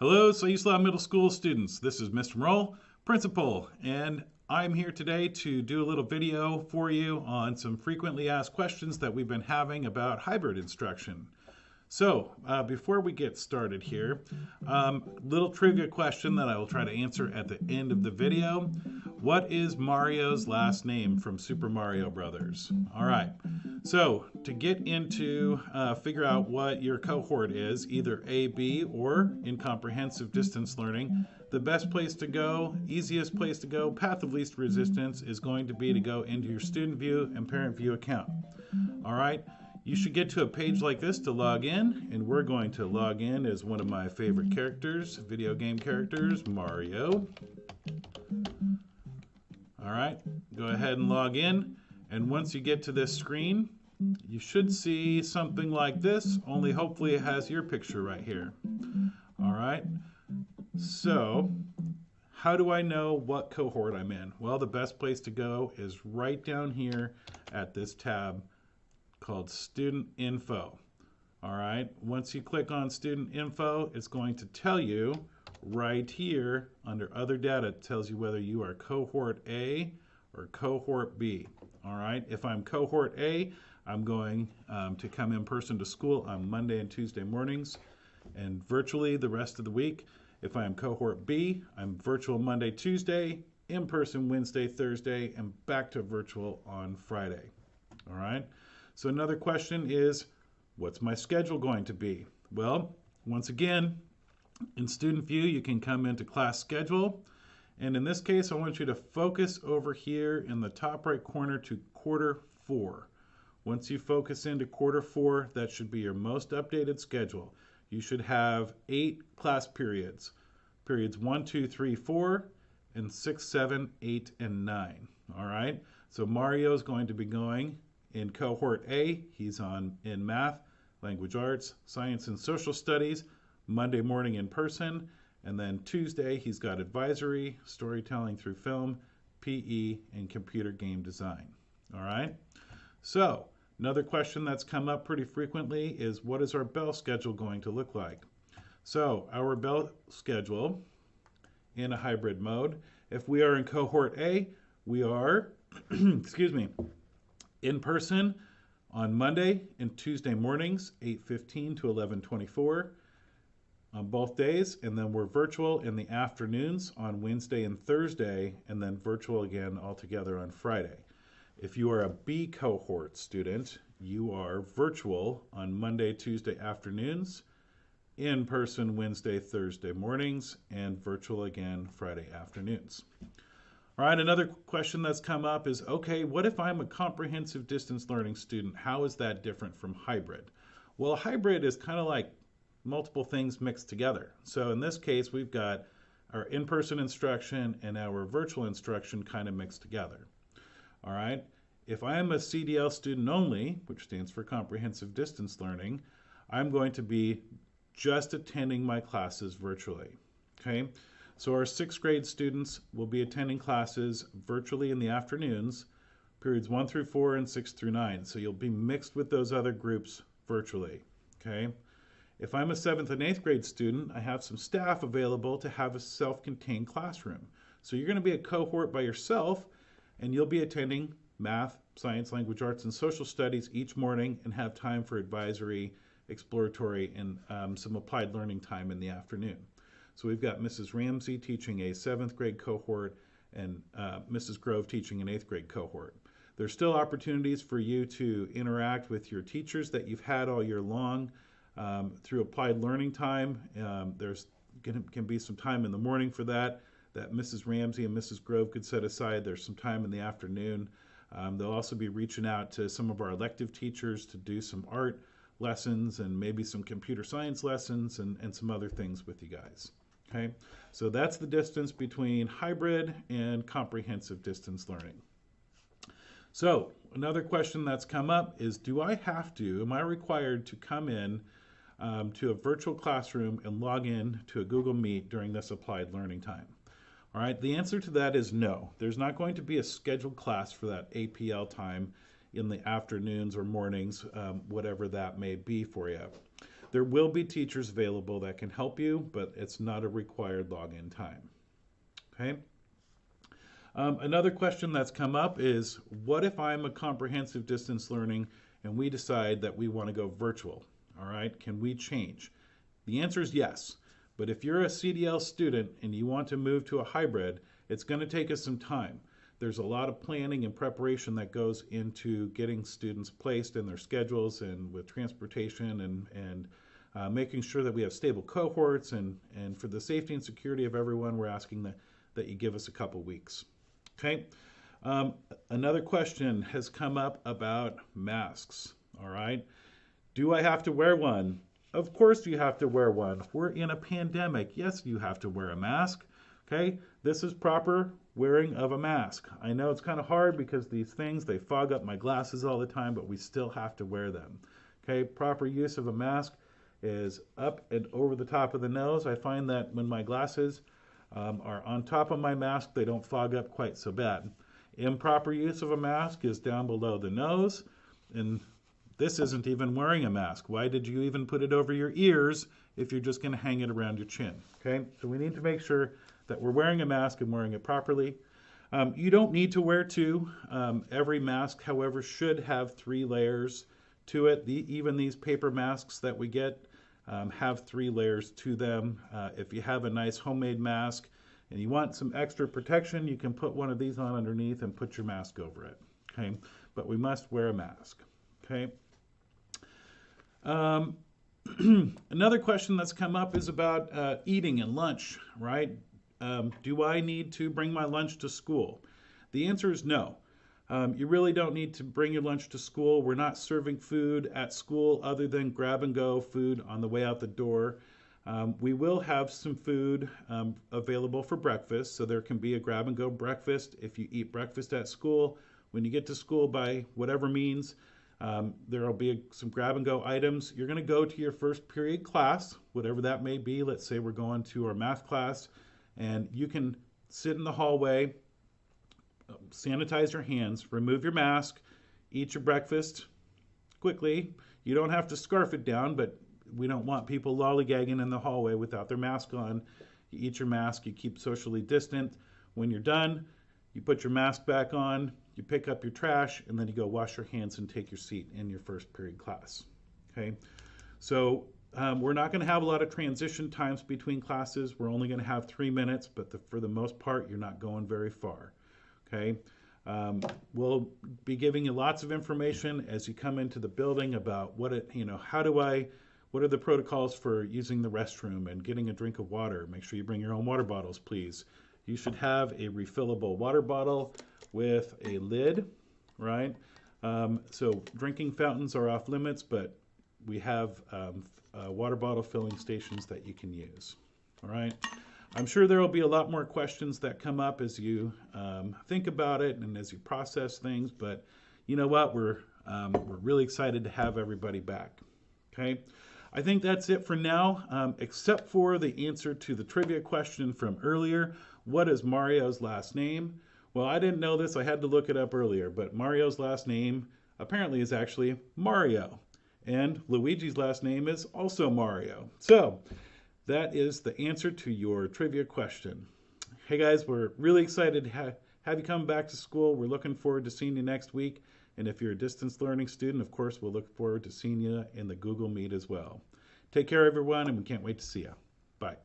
Hello, Siuslaw Middle School students. This is Mr. Roll, principal, and I'm here today to do a little video for you on some frequently asked questions that we've been having about hybrid instruction. So, before we get started here, little trivia question that I will try to answer at the end of the video. What is Mario's last name from Super Mario Brothers? All right. So, to get into figure out what your cohort is, either A, B, or in comprehensive distance learning, the best place to go, easiest place to go, path of least resistance is going to be to go into your student view and parent view account. All right. You should get to a page like this to log in, and we're going to log in as one of my favorite characters, video game characters, Mario. All right, go ahead and log in, and once you get to this screen, you should see something like this, only hopefully it has your picture right here. All right, so how do I know what cohort I'm in? Well, the best place to go is right down here at this tab called Student Info. All right, once you click on Student Info, it's going to tell you right here under Other Data, it tells you whether you are Cohort A or Cohort B. All right, if I'm Cohort A, I'm going to come in person to school on Monday and Tuesday mornings and virtually the rest of the week. If I'm Cohort B, I'm virtual Monday, Tuesday, in person Wednesday, Thursday, and back to virtual on Friday. All right. So another question is, what's my schedule going to be? Well, once again, in Student View, you can come into Class Schedule. And in this case, I want you to focus over here in the top right corner to Quarter 4. Once you focus into Quarter 4, that should be your most updated schedule. You should have 8 class periods. Periods 1, 2, 3, 4, and 6, 7, 8, and 9. All right? So Mario is going to be going in Cohort A. He's in Math, Language Arts, Science and Social Studies, Monday morning in person, and then Tuesday he's got Advisory, Storytelling through Film, PE, and Computer Game Design. All right? So, another question that's come up pretty frequently is, what is our bell schedule going to look like? So, our bell schedule in a hybrid mode, if we are in Cohort A, we are, excuse me, in person on Monday and Tuesday mornings, 8:15 to 11:24 on both days, and then we're virtual in the afternoons on Wednesday and Thursday, and then virtual again altogether on Friday. If you are a B cohort student, you are virtual on Monday, Tuesday afternoons, in person Wednesday, Thursday mornings, and virtual again Friday afternoons. All right, another question that's come up is, okay, what if I'm a comprehensive distance learning student? How is that different from hybrid? Well, hybrid is kind of like multiple things mixed together. So in this case, we've got our in-person instruction and our virtual instruction kind of mixed together. All right, if I am a CDL student only, which stands for comprehensive distance learning, I'm going to be just attending my classes virtually. Okay. So our 6th grade students will be attending classes virtually in the afternoons, periods 1 through 4 and 6 through 9. So you'll be mixed with those other groups virtually, okay? If I'm a 7th and 8th grade student, I have some staff available to have a self-contained classroom. So you're going to be a cohort by yourself, and you'll be attending math, science, language arts, and social studies each morning and have time for advisory, exploratory, and some applied learning time in the afternoon. So we've got Mrs. Ramsey teaching a 7th grade cohort and Mrs. Grove teaching an 8th grade cohort. There's still opportunities for you to interact with your teachers that you've had all year long through applied learning time. There's can be some time in the morning for that Mrs. Ramsey and Mrs. Grove could set aside. There's some time in the afternoon. They'll also be reaching out to some of our elective teachers to do some art lessons and maybe some computer science lessons and some other things with you guys. Okay, so that's the distance between hybrid and comprehensive distance learning. So another question that's come up is, am I required to come in to a virtual classroom and log in to a Google Meet during this applied learning time? All right, the answer to that is no. There's not going to be a scheduled class for that APL time in the afternoons or mornings, whatever that may be for you. There will be teachers available that can help you, but it's not a required login time. Okay. Another question that's come up is, what if I'm a comprehensive distance learning and we decide that we want to go virtual? All right, can we change? The answer is yes. But if you're a CDL student and you want to move to a hybrid, it's going to take us some time. There's a lot of planning and preparation that goes into getting students placed in their schedules and with transportation and making sure that we have stable cohorts, and for the safety and security of everyone, we're asking that you give us a couple weeks. Okay. Another question has come up about masks. All right. Do I have to wear one? Of course you have to wear one. We're in a pandemic. Yes, you have to wear a mask. Okay. This is proper wearing of a mask. I know it's kind of hard because these things, they fog up my glasses all the time, but we still have to wear them. Okay. Proper use of a mask is up and over the top of the nose. I find that when my glasses are on top of my mask, they don't fog up quite so bad. Improper use of a mask is down below the nose, and this isn't even wearing a mask. Why did you even put it over your ears if you're just going to hang it around your chin? Okay, so we need to make sure that we're wearing a mask and wearing it properly. You don't need to wear two. Every mask, however, should have 3 layers to it. Even these paper masks that we get have 3 layers to them. If you have a nice homemade mask and you want some extra protection, you can put one of these on underneath and put your mask over it. Okay, but we must wear a mask. Okay. Another question that's come up is about eating and lunch, right? Do I need to bring my lunch to school? The answer is no. You really don't need to bring your lunch to school. We're not serving food at school other than grab-and-go food on the way out the door. We will have some food available for breakfast, so there can be a grab-and-go breakfast if you eat breakfast at school. When you get to school by whatever means, there will be some grab-and-go items. You're going to go to your first period class, whatever that may be. Let's say we're going to our math class, and you can sit in the hallway, sanitize your hands, remove your mask, eat your breakfast quickly. You don't have to scarf it down, but we don't want people lollygagging in the hallway without their mask on. You eat your mask, you keep socially distant. When you're done, you put your mask back on, you pick up your trash, and then you go wash your hands and take your seat in your first period class. Okay, so we're not going to have a lot of transition times between classes. We're only going to have 3 minutes, but for the most part, you're not going very far. Okay, we'll be giving you lots of information as you come into the building about what are the protocols for using the restroom and getting a drink of water. Make sure you bring your own water bottles, please. You should have a refillable water bottle with a lid, right? So drinking fountains are off limits, but we have water bottle filling stations that you can use, all right? I'm sure there will be a lot more questions that come up as you think about it and as you process things, but you know what? We're really excited to have everybody back, okay? I think that's it for now, except for the answer to the trivia question from earlier. What is Mario's last name? Well, I didn't know this. I had to look it up earlier, but Mario's last name apparently is actually Mario, and Luigi's last name is also Mario. So that is the answer to your trivia question. Hey guys, we're really excited to have you come back to school. We're looking forward to seeing you next week. And if you're a distance learning student, of course, we'll look forward to seeing you in the Google Meet as well. Take care, everyone, and we can't wait to see you. Bye.